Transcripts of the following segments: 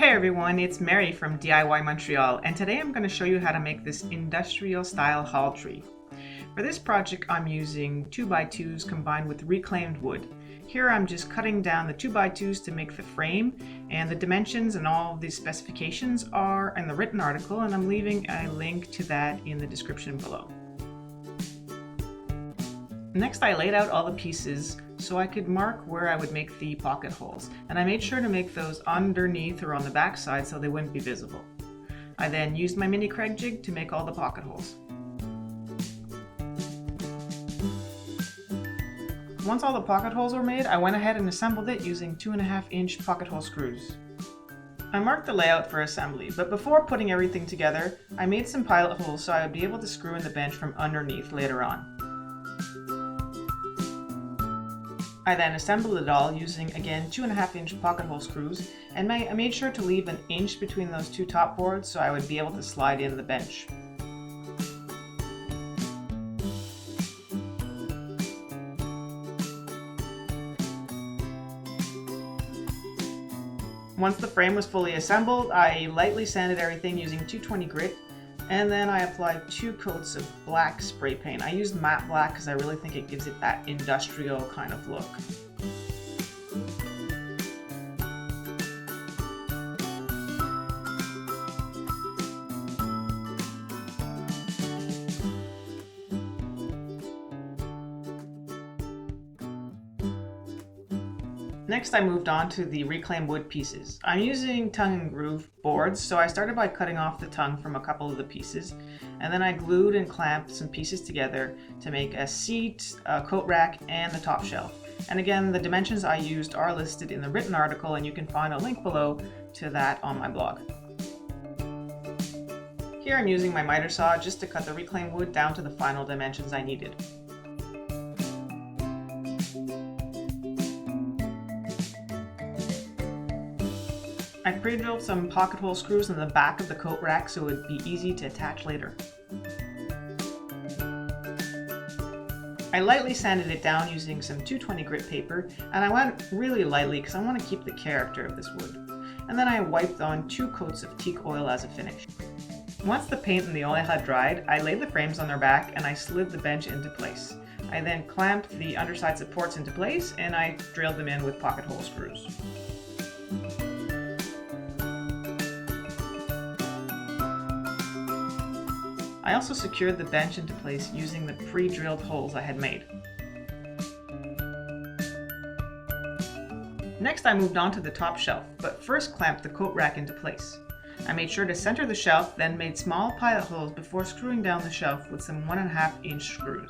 Hey everyone, it's Mary from DIY Montreal, and today I'm going to show you how to make this industrial style hall tree. For this project I'm using 2x2s combined with reclaimed wood. Here I'm just cutting down the 2x2s to make the frame, and the dimensions and all of the specifications are in the written article, and I'm leaving a link to that in the description below. Next I laid out all the pieces so I could mark where I would make the pocket holes, and I made sure to make those underneath or on the back side so they wouldn't be visible. I then used my mini Craig jig to make all the pocket holes. Once all the pocket holes were made, I went ahead and assembled it using 2.5-inch pocket hole screws. I marked the layout for assembly, but before putting everything together, I made some pilot holes so I would be able to screw in the bench from underneath later on. I then assembled it all using, again, 2.5-inch pocket hole screws, and I made sure to leave an inch between those two top boards so I would be able to slide in the bench. Once the frame was fully assembled, I lightly sanded everything using 220 grit, and then I applied 2 coats of black spray paint. I used matte black because I really think it gives it that industrial kind of look. Next I moved on to the reclaimed wood pieces. I'm using tongue and groove boards, so I started by cutting off the tongue from a couple of the pieces, and then I glued and clamped some pieces together to make a seat, a coat rack, and the top shelf. And again, the dimensions I used are listed in the written article, and you can find a link below to that on my blog. Here I'm using my miter saw just to cut the reclaimed wood down to the final dimensions I needed. I pre-drilled some pocket hole screws in the back of the coat rack so it would be easy to attach later. I lightly sanded it down using some 220 grit paper, and I went really lightly because I want to keep the character of this wood. And then I wiped on 2 coats of teak oil as a finish. Once the paint and the oil had dried, I laid the frames on their back and I slid the bench into place. I then clamped the underside supports into place and I drilled them in with pocket hole screws. I also secured the bench into place using the pre-drilled holes I had made. Next I moved on to the top shelf, but first clamped the coat rack into place. I made sure to center the shelf, then made small pilot holes before screwing down the shelf with some 1.5-inch screws.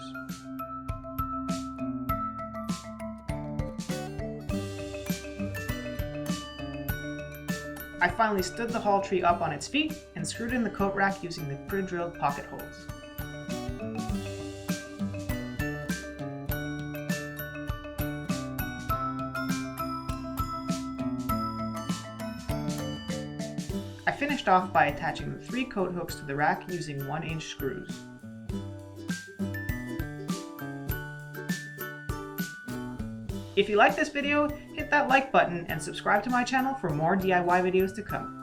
I finally stood the hall tree up on its feet and screwed in the coat rack using the pre-drilled pocket holes. I finished off by attaching the 3 coat hooks to the rack using 1-inch screws. If you like this video, hit that like button and subscribe to my channel for more DIY videos to come.